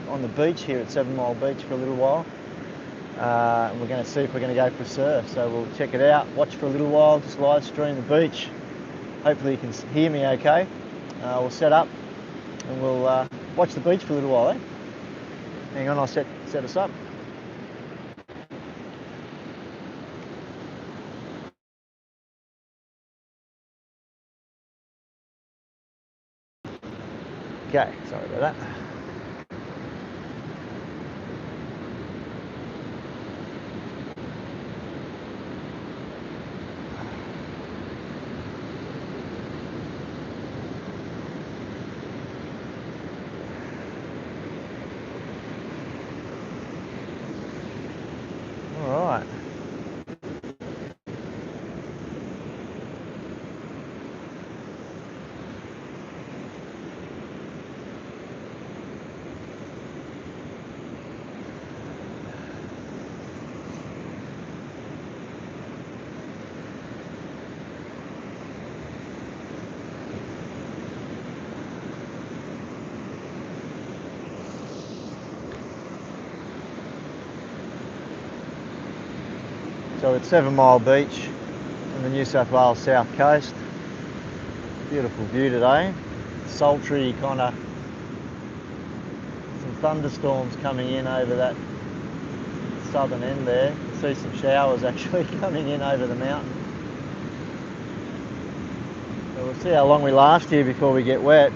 on the beach here at 7 Mile Beach for a little while. And we're going to see if we're going to go for a surf. So we'll check it out, watch for a little while, just live stream the beach. Hopefully you can hear me okay. We'll set up and we'll watch the beach for a little while, eh? Hang on, I'll set us up. Okay, sorry about that. All right. So it's 7 Mile Beach on the New South Wales south coast. Beautiful view today. Sultry kind of, some thunderstorms coming in over that southern end there. You can see some showers actually coming in over the mountain. So we'll see how long we last here before we get wet.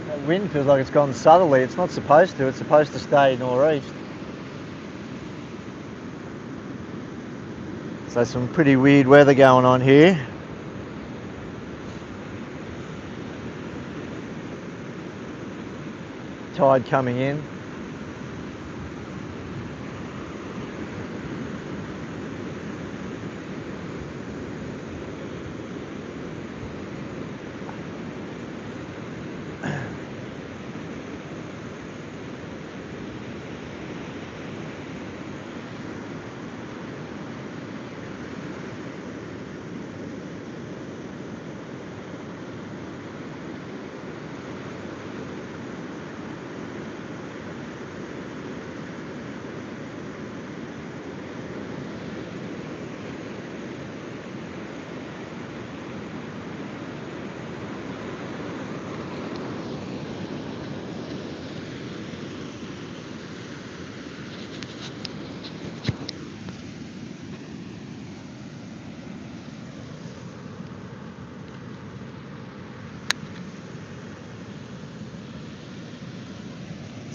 That wind feels like it's gone southerly. It's not supposed to. It's supposed to stay northeast. So some pretty weird weather going on here. Tide coming in.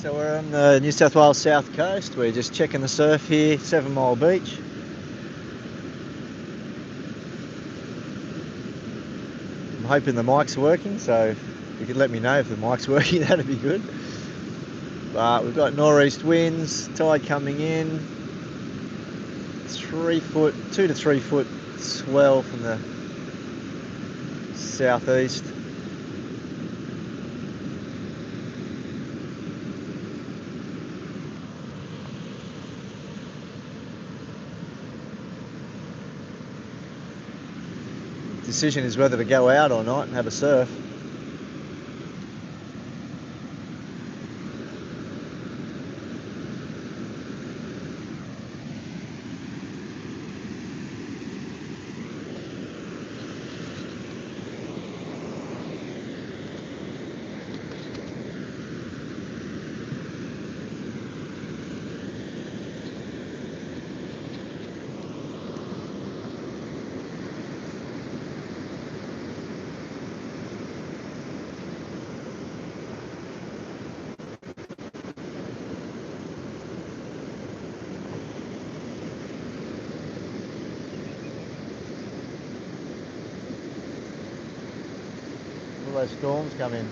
So we're on the New South Wales south coast. We're just checking the surf here, 7 Mile Beach. I'm hoping the mic's working, so if you could let me know if the mic's working, that'd be good. But we've got northeast winds, tide coming in, 2 to 3 foot swell from the southeast. Decision is whether to go out or not and have a surf. those storms come in.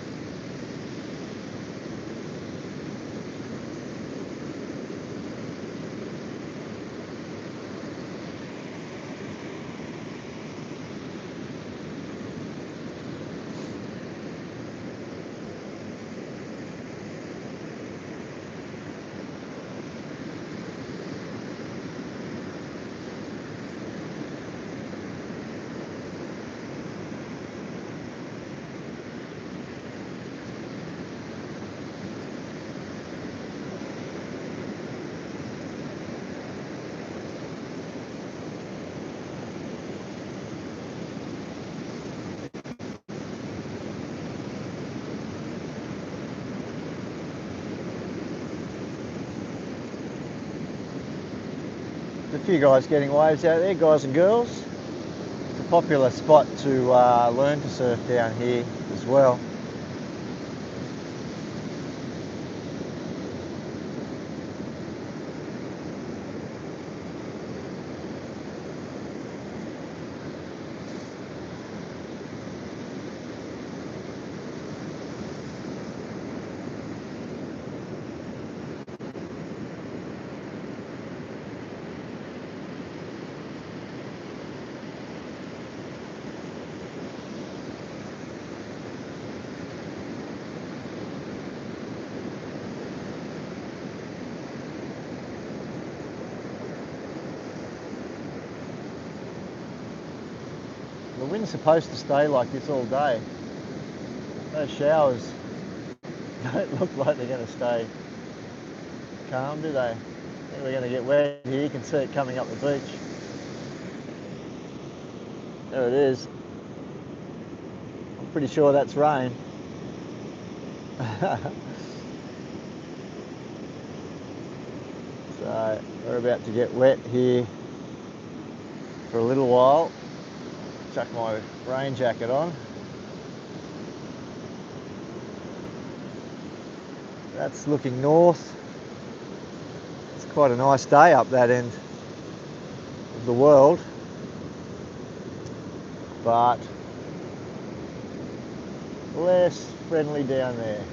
A few guys getting waves out there, guys and girls. It's a popular spot to learn to surf down here as well. The wind's supposed to stay like this all day. Those showers don't look like they're going to stay calm, do they? I think we're going to get wet here. You can see it coming up the beach. There it is. I'm pretty sure that's rain. So we're about to get wet here for a little while. Chuck my rain jacket on. That's looking north. It's quite a nice day up that end of the world, but less friendly down there.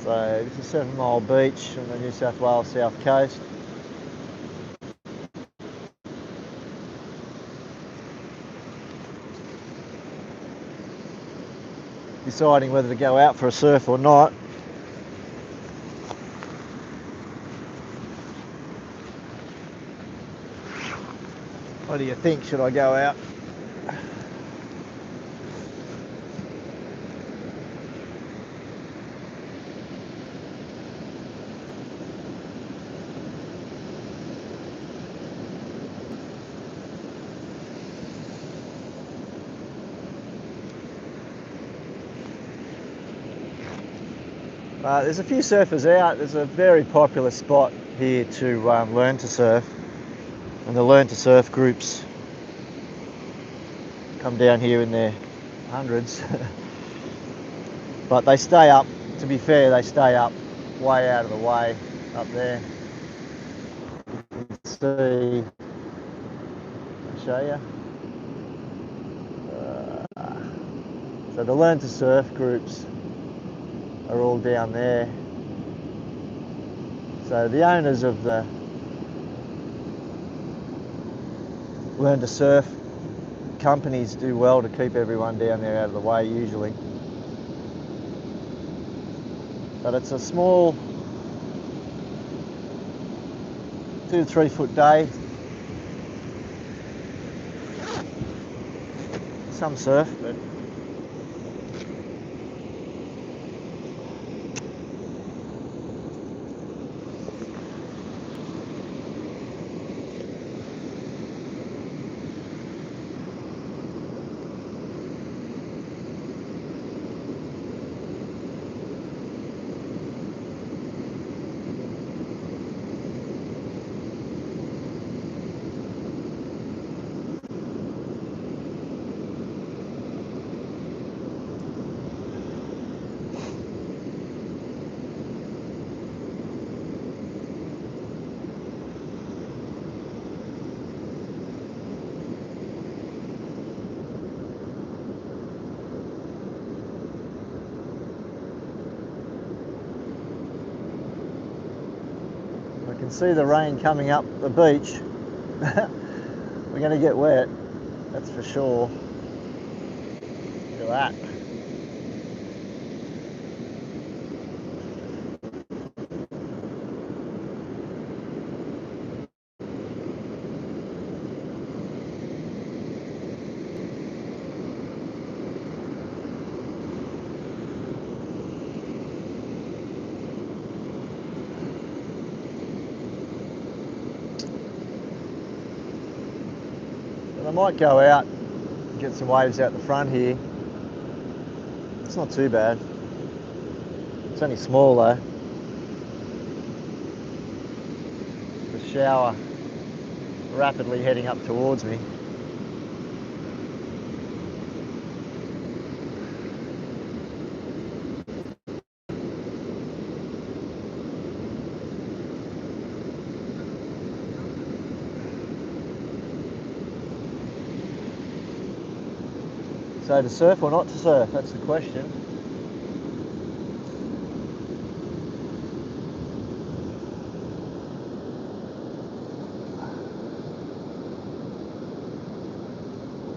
So this is 7 Mile Beach on the New South Wales south coast. Deciding whether to go out for a surf or not. What do you think? Should I go out? There's a few surfers out. There's a very popular spot here to learn to surf, and the learn to surf groups come down here in their hundreds. But they stay up, to be fair, they stay up way out of the way up there. You can see, I'll show you. So the learn to surf groups are all down there. So the owners of the learn to surf companies do well to keep everyone down there out of the way usually. But it's a small 2 to 3 foot day. Some surf, but I can see the rain coming up the beach. We're going to get wet, that's for sure. Look at that. I might go out and get some waves out the front here. It's not too bad. It's only small though. The shower rapidly heading up towards me. So to surf or not to surf, that's the question.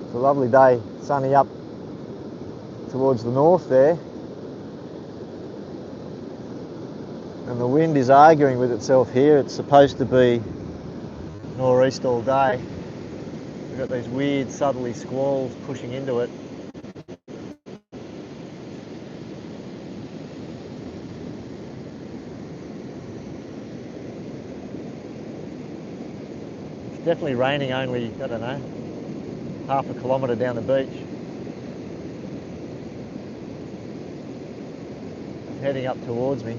It's a lovely day, sunny up towards the north there. And the wind is arguing with itself here. It's supposed to be nor'east all day. We've got these weird southerly squalls pushing into it. It's definitely raining only, I don't know, half a kilometre down the beach. It's heading up towards me.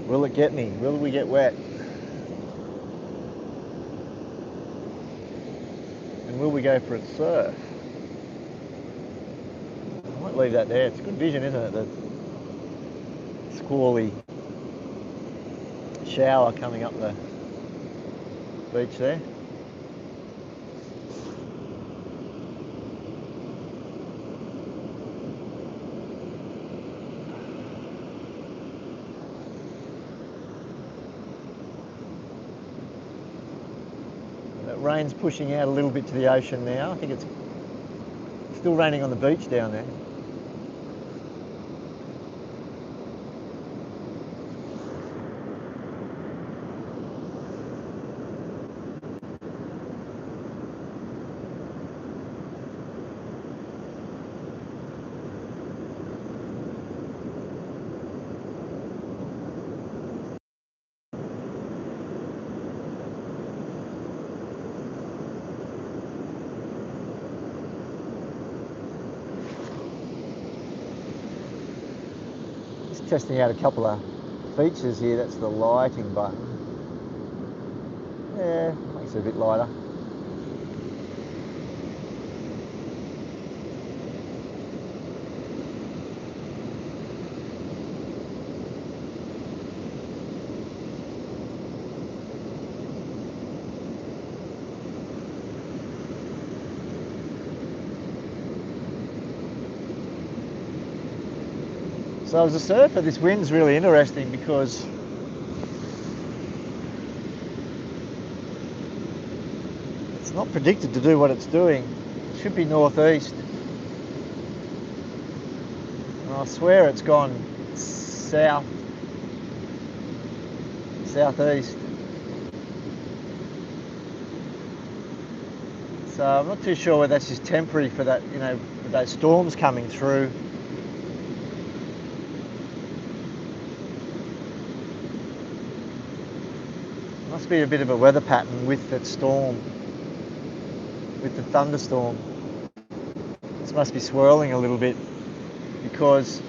Will it get me? Will we get wet? And will we go for a surf? I might leave that there. It's good vision, isn't it? The squally shower coming up the beach there. Rain's pushing out a little bit to the ocean now. I think it's still raining on the beach down there. Testing out a couple of features here. That's the lighting button. Yeah, makes it a bit lighter. So as a surfer, this wind's really interesting because it's not predicted to do what it's doing. It should be northeast. And I swear it's gone south, southeast. So I'm not too sure whether that's just temporary for that, you know, with those storms coming through. Must be a bit of a weather pattern with that storm, with the thunderstorm. This must be swirling a little bit because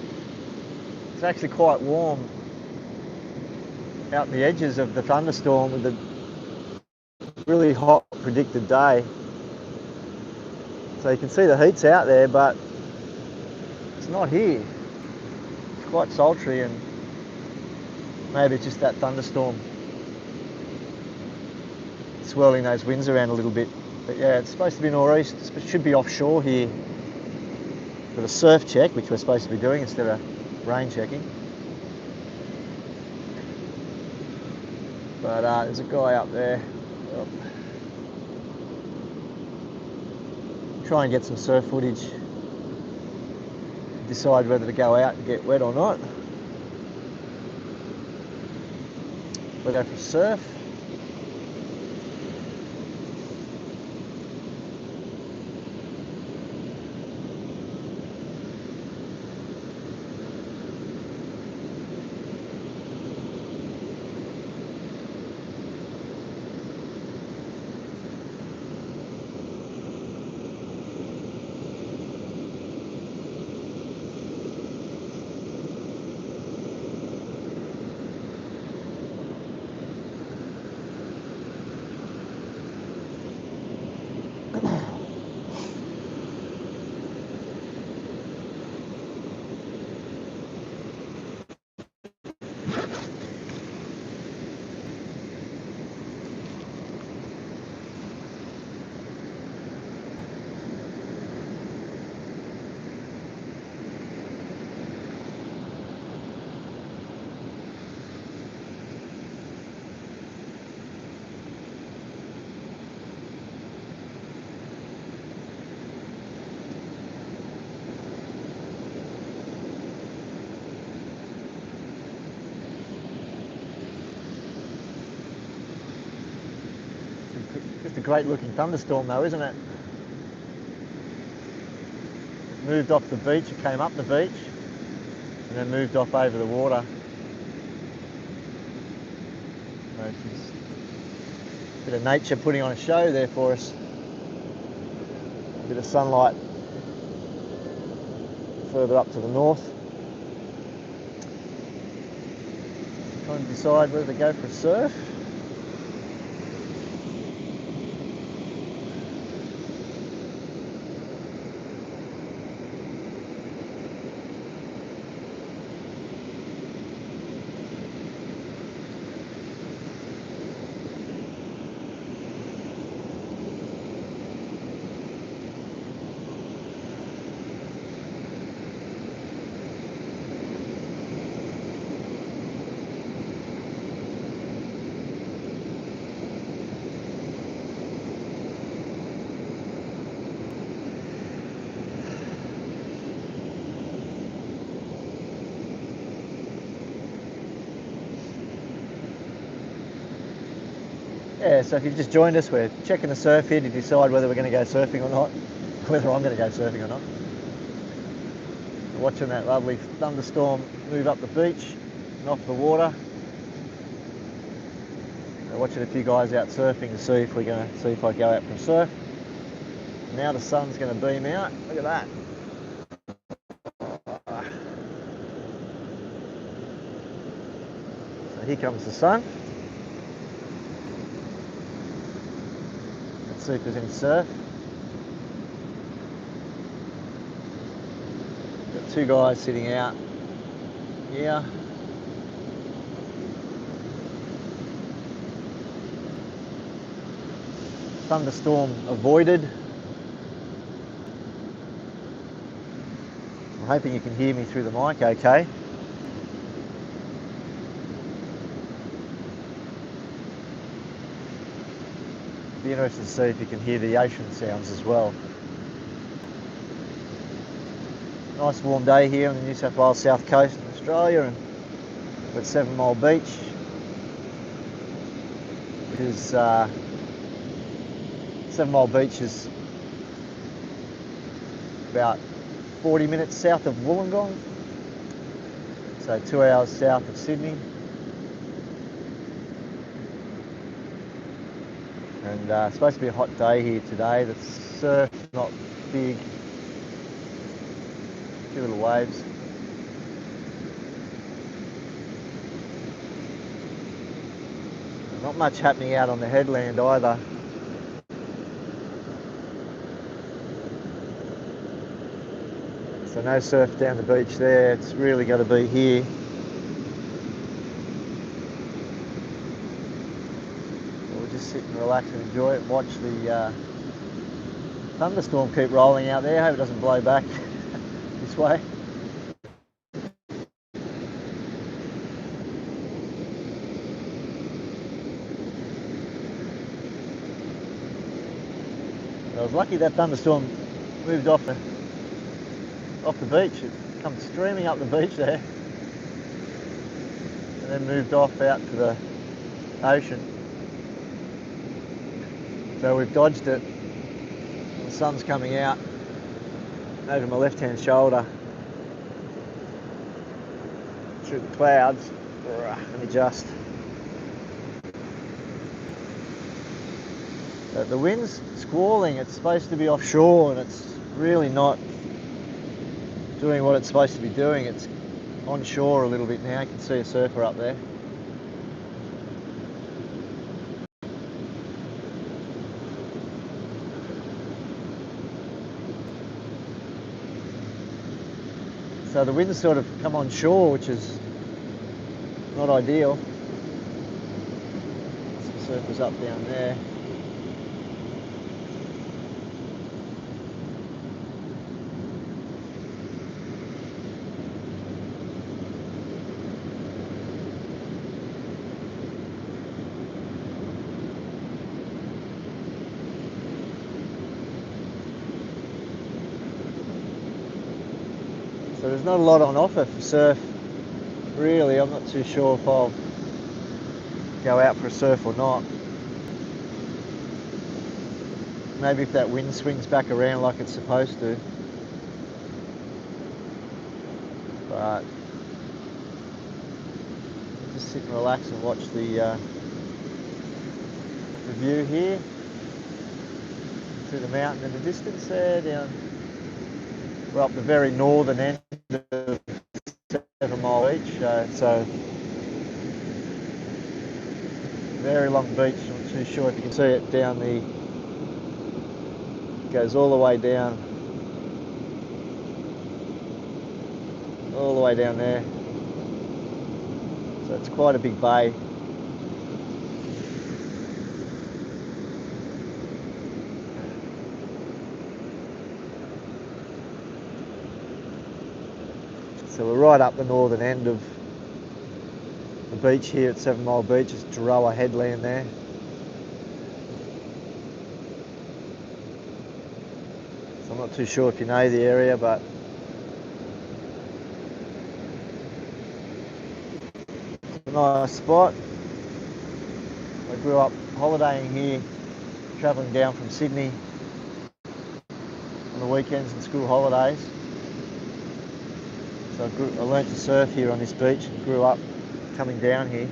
it's actually quite warm out the edges of the thunderstorm with the really hot predicted day. So you can see the heat's out there, but it's not here. It's quite sultry, and maybe it's just that thunderstorm swirling those winds around a little bit. But yeah, it's supposed to be northeast. It should be offshore here for the surf check, which we're supposed to be doing instead of rain checking. But there's a guy up there. Oh. Try and get some surf footage. Decide whether to go out and get wet or not. We'll go for a surf. Just a great looking thunderstorm though, isn't it? It moved off the beach, it came up the beach and then moved off over the water. So it's a bit of nature putting on a show there for us. A bit of sunlight further up to the north. Trying to decide whether to go for a surf. Yeah, so if you've just joined us, we're checking the surf here to decide whether we're going to go surfing or not, whether I'm going to go surfing or not. We're watching that lovely thunderstorm move up the beach and off the water. We're watching a few guys out surfing to see if we're going to see if I go out for a surf. Now the sun's going to beam out. Look at that. So here comes the sun. See if there's any surf. Got two guys sitting out here. Thunderstorm avoided. I'm hoping you can hear me through the mic okay. Be interested to see if you can hear the ocean sounds as well. Nice warm day here on the New South Wales south coast in Australia, and we're at 7 Mile Beach, which is 7 Mile Beach is about 40 minutes south of Wollongong, so 2 hours south of Sydney. And it's supposed to be a hot day here today. The surf's not big. A few little waves. Not much happening out on the headland either. So no surf down the beach there. It's really got to be here. Sit and relax and enjoy it, watch the thunderstorm keep rolling out there. Hope it doesn't blow back this way. I was lucky that thunderstorm moved off the beach. It come streaming up the beach there and then moved off out to the ocean. So we've dodged it. The sun's coming out over my left hand shoulder through the clouds. Let me just. So the wind's squalling. It's supposed to be offshore and it's really not doing what it's supposed to be doing. It's onshore a little bit now. You can see a surfer up there. So the wind's sort of come onshore, which is not ideal. Some surfers up down there. So there's not a lot on offer for surf, really. I'm not too sure if I'll go out for a surf or not. Maybe if that wind swings back around like it's supposed to. But just sit and relax and watch the view here through the mountain in the distance there, down. We're up the very northern end of 7 Mile Beach, so very long beach. I'm not too sure if you can see it down the, goes all the way down there. So it's quite a big bay. So we're right up the northern end of the beach here at 7 Mile Beach. It's Gerroa headland there. So I'm not too sure if you know the area, but it's a nice spot. I grew up holidaying here, travelling down from Sydney on the weekends and school holidays. So I learnt to surf here on this beach and grew up coming down here,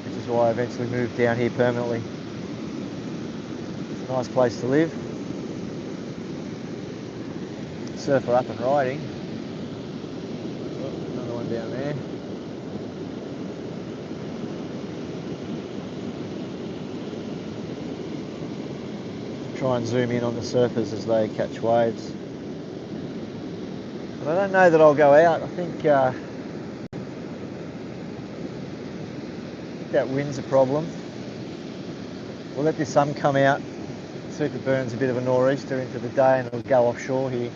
which is why I eventually moved down here permanently. It's a nice place to live. Surfer up and riding. Oh, another one down there. Try and zoom in on the surfers as they catch waves. But I don't know that I'll go out. I think that wind's a problem. We'll let the sun come out, see if it burns a bit of a nor'easter into the day and it'll go offshore here.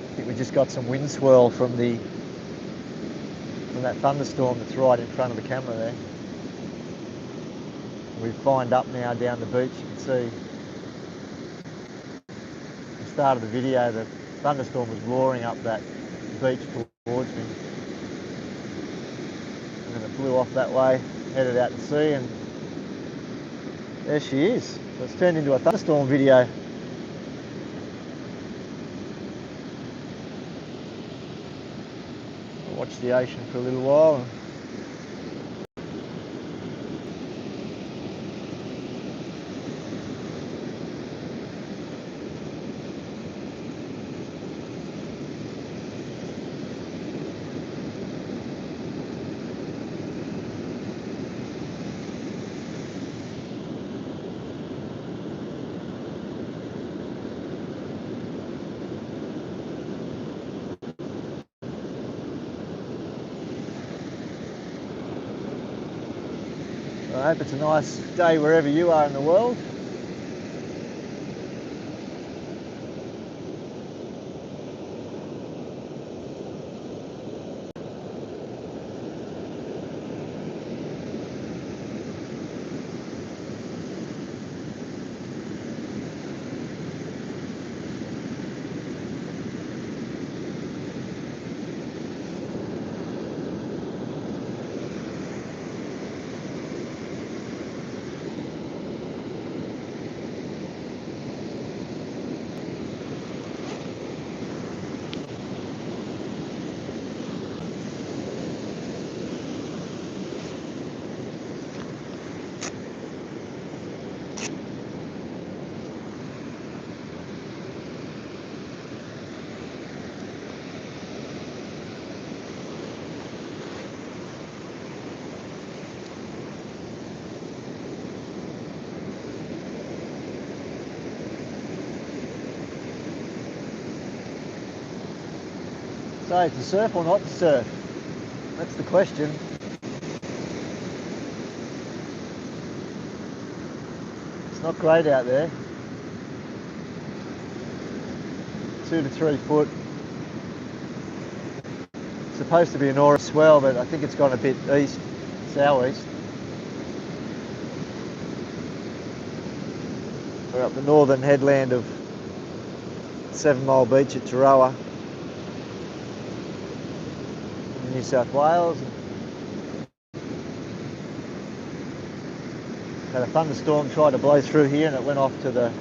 I think we just got some wind swell from that thunderstorm that's right in front of the camera there. We've lined up now down the beach. You can see at the start of the video the thunderstorm was roaring up that beach towards me. And then it blew off that way, headed out to sea, and there she is. So it's turned into a thunderstorm video. I'll watch the ocean for a little while. I hope it's a nice day wherever you are in the world. So to surf or not to surf? That's the question. It's not great out there. 2 to 3 foot. It's supposed to be an aura swell, but I think it's gone a bit east, southeast. We're up the northern headland of 7 Mile Beach at Gerroa, New South Wales. Had a thunderstorm try to blow through here, and it went off to the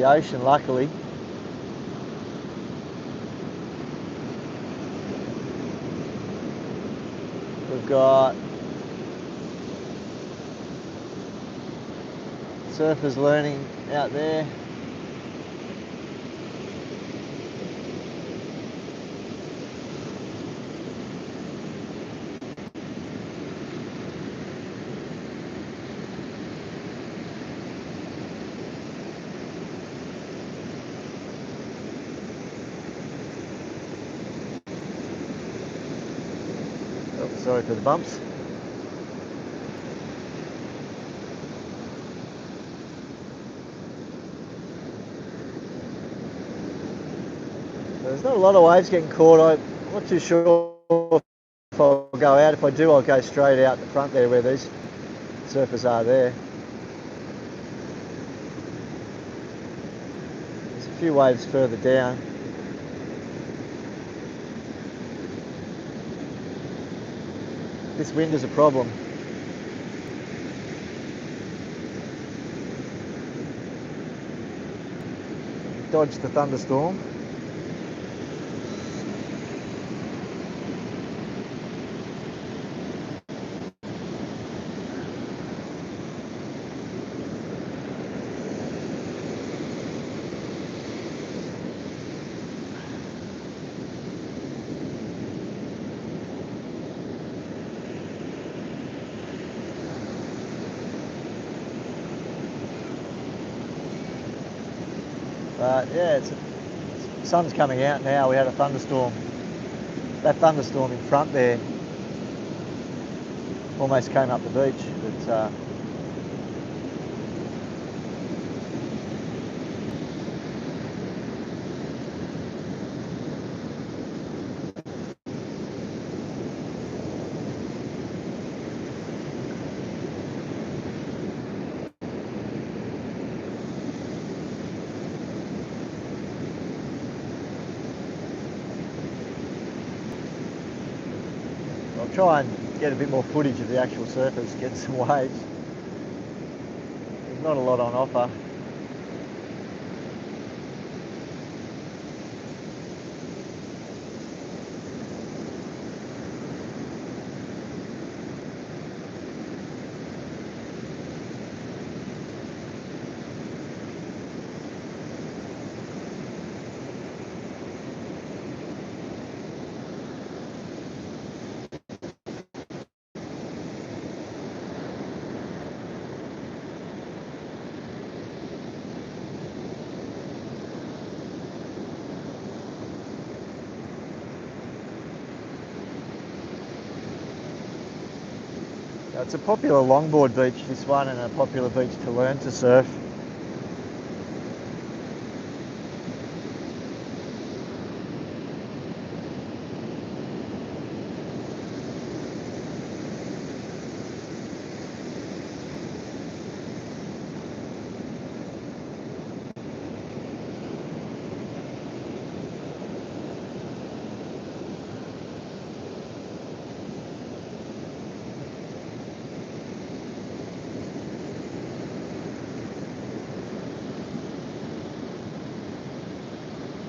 ocean. Luckily, we've got surfers learning out there. Sorry for the bumps. There's not a lot of waves getting caught. I'm not too sure if I'll go out. If I do, I'll go straight out the front there where these surfers are there. There's a few waves further down. This wind is a problem. Dodged the thunderstorm. But yeah, the sun's coming out now. We had a thunderstorm. That thunderstorm in front there almost came up the beach. But I'll try and get a bit more footage of the actual surfers, get some waves. There's not a lot on offer. It's a popular longboard beach, this one, and a popular beach to learn to surf.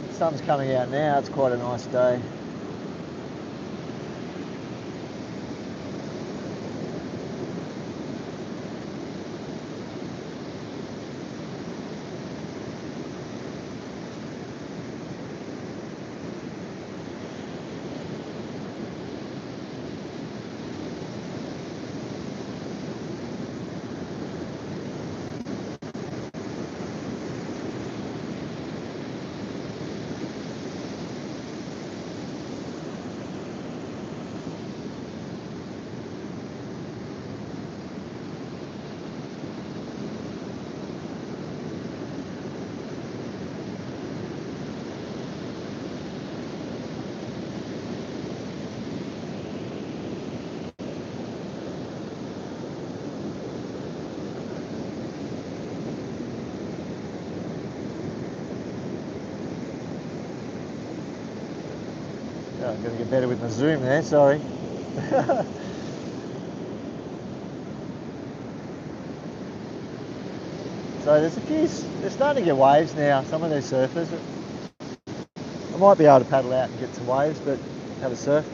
The sun's coming out now, it's quite a nice day. Oh, I've got to get better with my zoom there, sorry. So there's a few, they're starting to get waves now, some of these surfers. I might be able to paddle out and get some waves, but have a surf.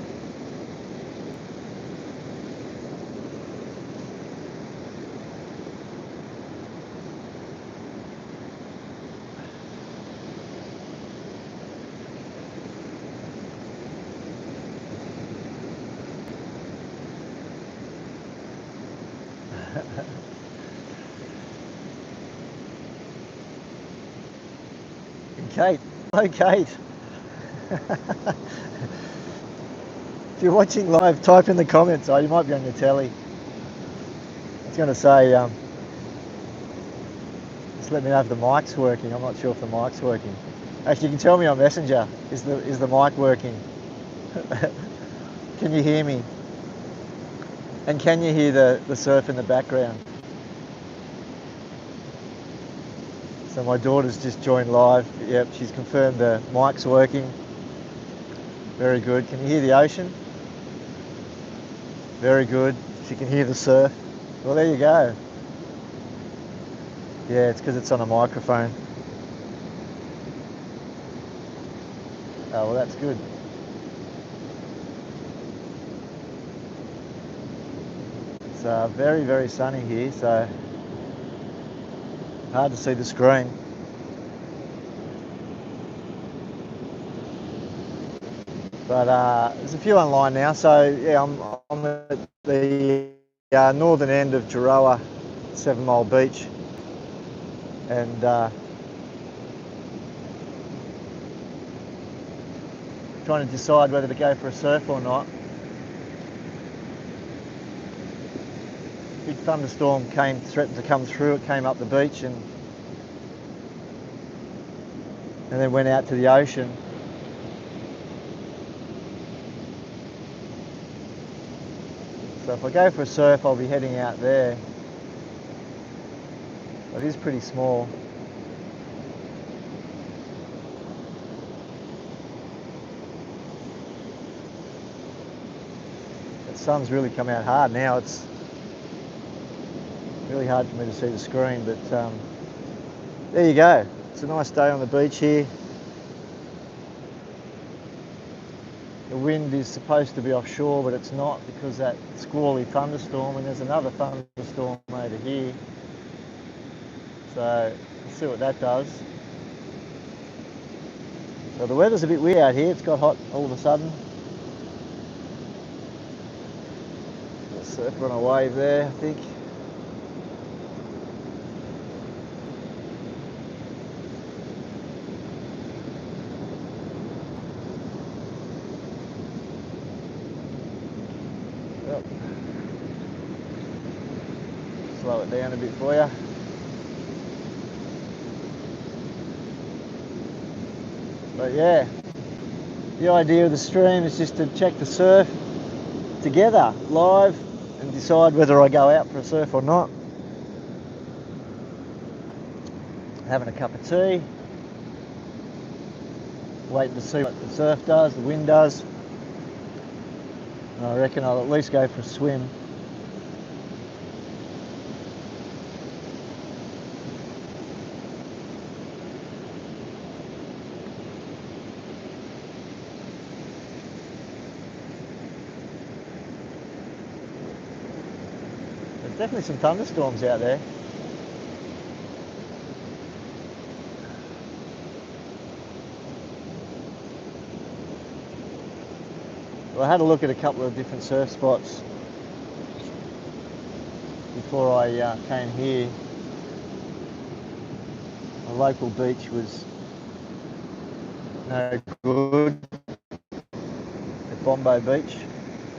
Kate, hello Kate. If you're watching live, type in the comments. Oh, you might be on your telly. I was going to say, just let me know if the mic's working. I'm not sure if the mic's working. Actually, you can tell me on Messenger. Is the mic working? Can you hear me? And can you hear the surf in the background? So my daughter's just joined live. Yep, she's confirmed the mic's working. Very good. Can you hear the ocean? Very good. She can hear the surf. Well, there you go. Yeah, it's because it's on a microphone. Oh, well, that's good. It's very, very sunny here, so hard to see the screen. But there's a few online now, so yeah, I'm at the northern end of Gerroa 7 Mile Beach, and trying to decide whether to go for a surf or not. Big thunderstorm threatened to come through. It came up the beach and then went out to the ocean. So if I go for a surf, I'll be heading out there. It is pretty small. The sun's really come out hard now. It's really hard for me to see the screen, but there you go. It's a nice day on the beach here. The wind is supposed to be offshore, but it's not because that squally thunderstorm, and there's another thunderstorm over here. So let's see what that does. So the weather's a bit weird out here. It's got hot all of a sudden. Got a surfer on a wave there, I think. Slow it down a bit for you. But yeah, the idea of the stream is just to check the surf together, live, and decide whether I go out for a surf or not. Having a cup of tea, waiting to see what the surf does, the wind does. And I reckon I'll at least go for a swim. There's definitely some thunderstorms out there. Well, I had a look at a couple of different surf spots before I came here. A local beach was no good at Bombo Beach.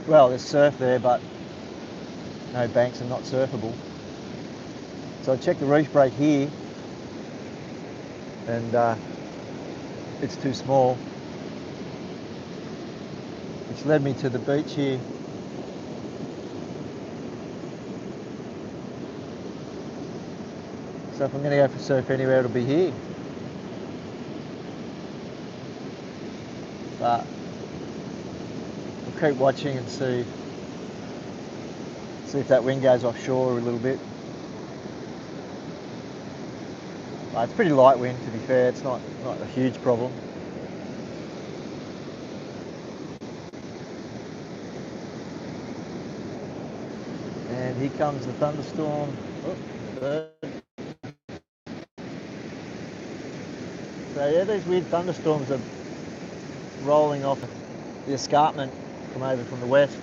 Well, there's surf there, but no banks and not surfable. So I checked the reef break here, and it's too small, which led me to the beach here. So if I'm going to go for surf anywhere, it'll be here. But we'll keep watching and see if that wind goes offshore a little bit. It's pretty light wind, to be fair. It's not a huge problem. And here comes the thunderstorm. Oh, bird. So yeah, these weird thunderstorms are rolling off the escarpment come over from the west.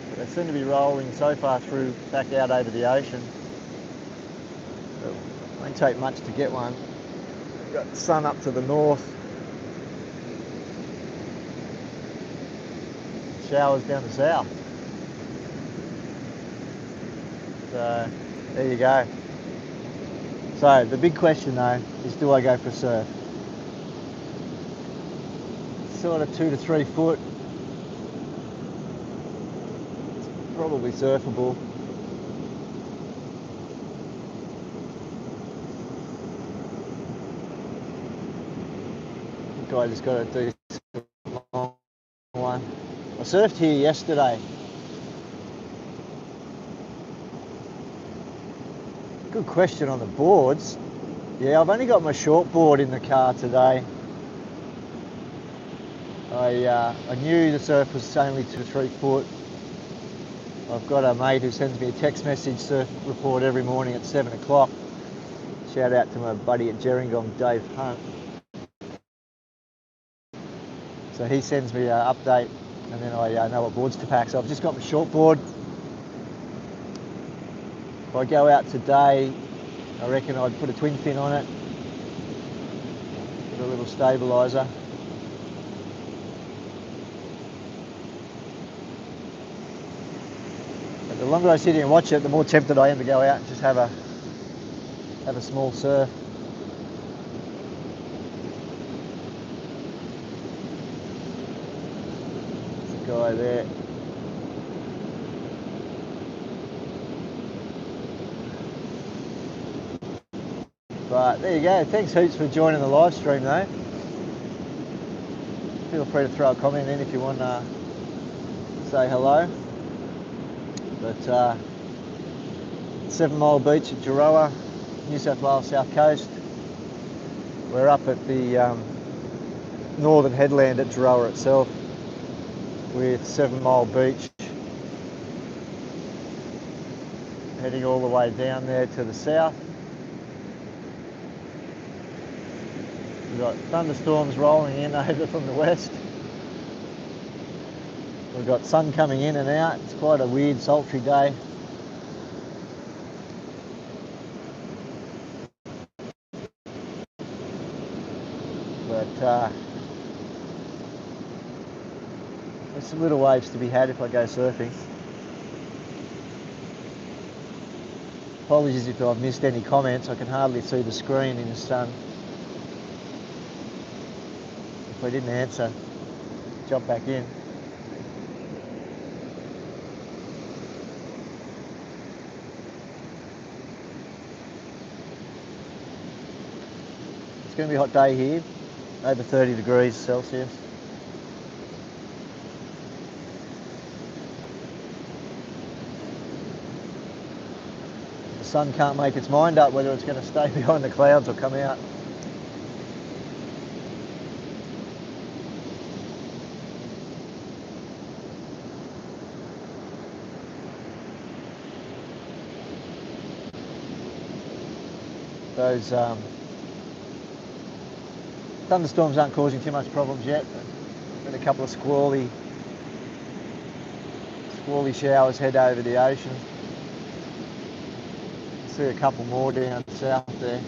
But they seem to be rolling so far through back out over the ocean. It won't take much to get one. We've got the sun up to the north. Showers down the south. So there you go. So the big question though is, do I go for a surf? Sort of 2 to 3 foot. It's probably surfable. I think I just got a decent long one. I surfed here yesterday. Good question on the boards. Yeah, I've only got my short board in the car today. I knew the surf was only 2 to 3 foot. I've got a mate who sends me a text message surf report every morning at 7 o'clock. Shout out to my buddy at Gerringong, Dave Hunt. So he sends me an update, and then I know what boards to pack. So I've just got my short board. If I go out today, I reckon I'd put a twin fin on it, put a little stabiliser. But the longer I sit here and watch it, the more tempted I am to go out and just have a small surf. There's a guy there. But there you go. Thanks heaps for joining the live stream though. Feel free to throw a comment in if you want to say hello. But 7 Mile Beach at Gerroa, New South Wales South Coast. We're up at the northern headland at Gerroa itself with 7 Mile Beach heading all the way down there to the south. We've got thunderstorms rolling in over from the west. We've got sun coming in and out. It's quite a weird, sultry day. But there's some little waves to be had if I go surfing. Apologies if I've missed any comments. I can hardly see the screen in the sun. If I didn't answer, jump back in. It's going to be a hot day here, over 30 degrees Celsius. The sun can't make its mind up whether it's going to stay behind the clouds or come out. Those thunderstorms aren't causing too much problems yet. Got a couple of squally showers head over the ocean. See a couple more down south there.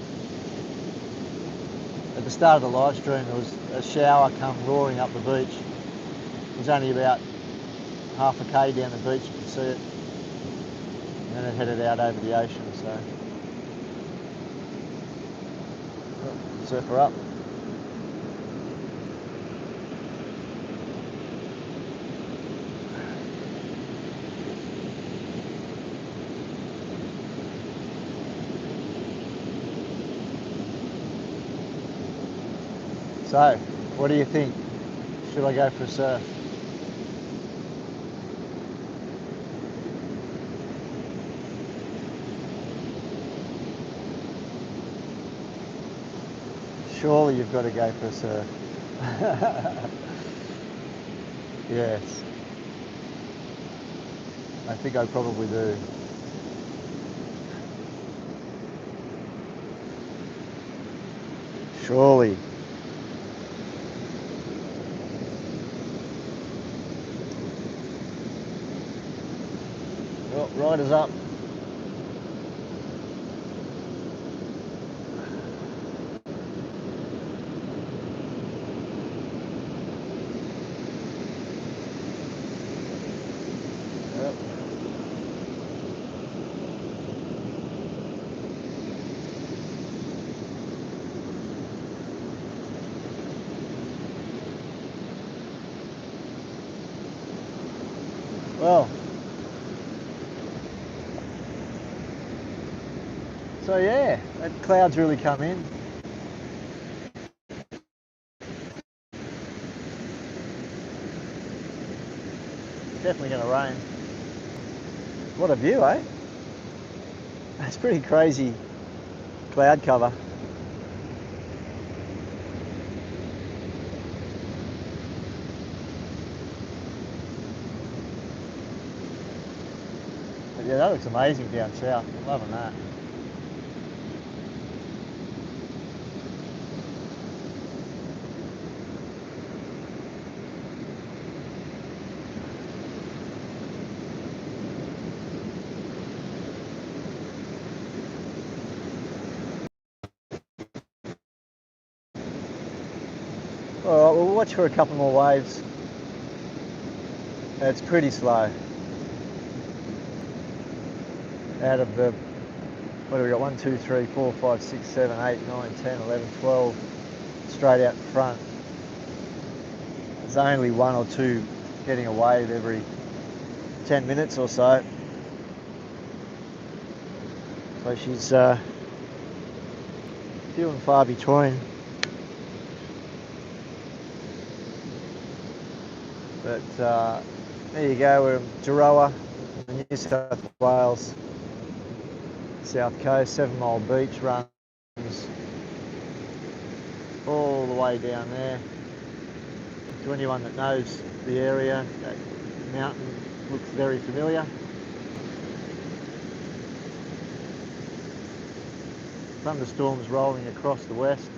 At the start of the live stream there was a shower come roaring up the beach. It was only about half a k down the beach, you could see it. And then it headed out over the ocean, so. Oh, surfer up. So, what do you think? Should I go for a surf? Surely you've got to go for a surf. Yes. I think I probably do. Surely. Well, riders up. Yep. Well. So yeah, that cloud's really come in. Definitely going to rain. What a view, eh? That's pretty crazy cloud cover. But yeah, that looks amazing down south. I'm loving that. Alright, we'll watch for a couple more waves. It's pretty slow. Out of the, what do we got, 1, 2, 3, 4, 5, 6, 7, 8, 9, 10, 11, 12, straight out the front. There's only one or two getting a wave every 10 minutes or so. So she's few and far between. But there you go, we're in Gerroa, New South Wales, South Coast, 7 Mile Beach runs all the way down there. To anyone that knows the area, that mountain looks very familiar. Thunderstorms rolling across the west.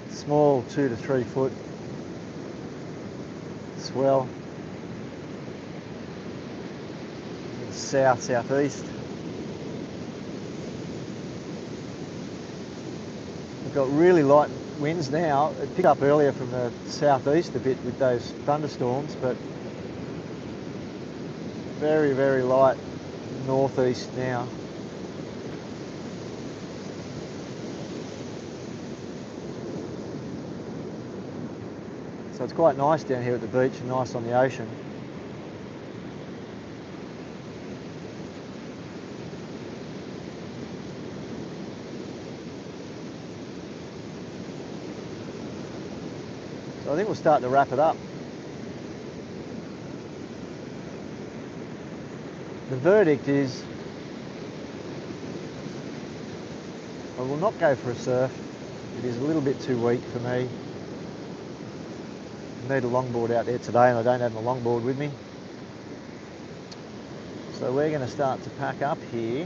Small 2 to 3 foot swell. South-southeast. We've got really light winds now. It picked up earlier from the southeast a bit with those thunderstorms, but very, very light northeast now. So it's quite nice down here at the beach and nice on the ocean. So I think we'll start to wrap it up. The verdict is I will not go for a surf. It is a little bit too weak for me. I need a longboard out there today and I don't have my longboard with me. So we're going to start to pack up here.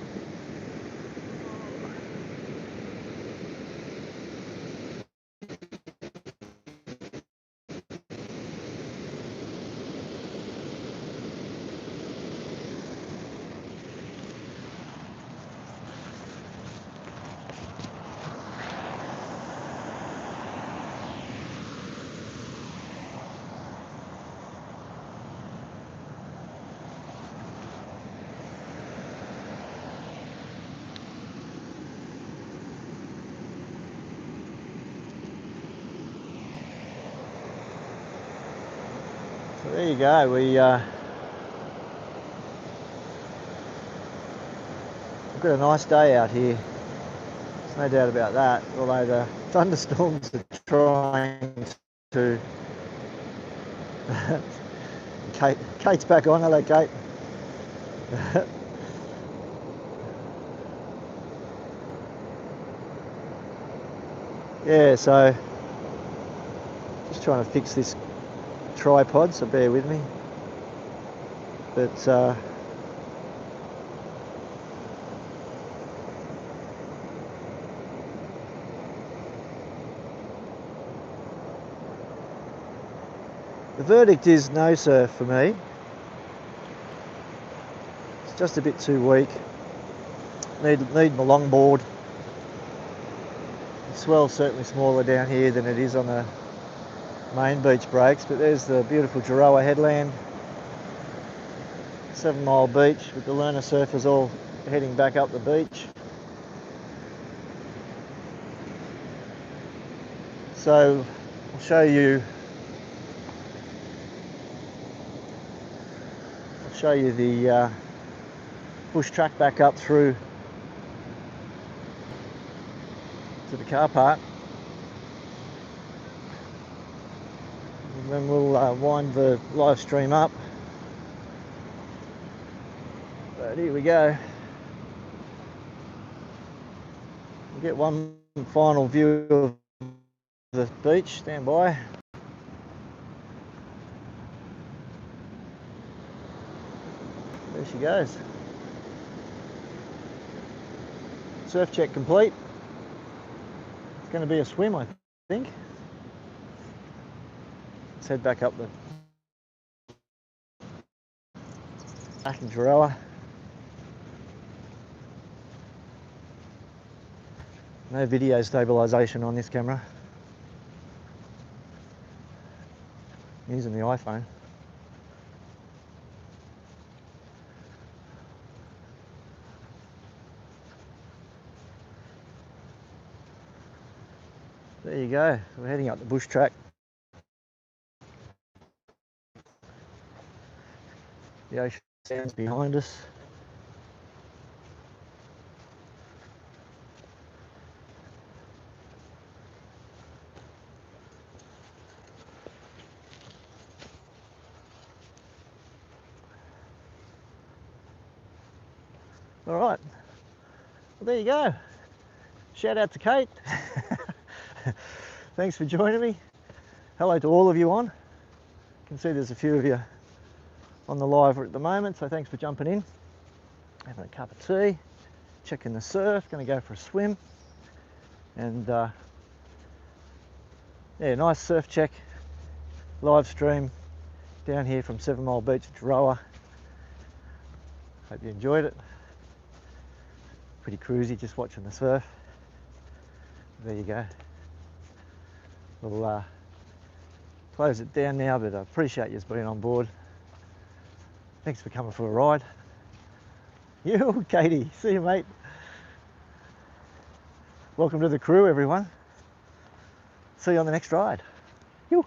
So there you go, we've got a nice day out here, there's no doubt about that, although the thunderstorms are trying to... Kate's back on, hello Kate. Yeah, so just trying to fix this tripod, so bear with me. But the verdict is no surf for me. It's just a bit too weak. Need my longboard. The swell's certainly smaller down here than it is on the main beach breaks, but there's the beautiful Gerroa headland, 7 Mile beach with the learner surfers all heading back up the beach. So I'll show you the bush track back up through to the car park. And then we'll wind the live stream up. But here we go. We'll get one final view of the beach. Stand by. There she goes. Surf check complete. It's going to be a swim, I think. Let's head back up the back in Gerroa. No video stabilisation on this camera. I'm using the iPhone. There you go, we're heading up the bush track. The ocean sounds behind us. All right, well there you go. Shout out to Kate. Thanks for joining me. Hello to all of you on. You can see there's a few of you on the live at the moment, so thanks for jumping in. Having a cup of tea, checking the surf, going to go for a swim. And yeah, nice surf check, live stream down here from 7 Mile Beach, Gerroa. Hope you enjoyed it. Pretty cruisy, just watching the surf. There you go. We'll close it down now, but I appreciate you being on board. Thanks for coming for a ride. You, Katie. See you, mate. Welcome to the crew, everyone. See you on the next ride. You.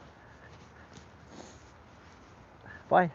Bye.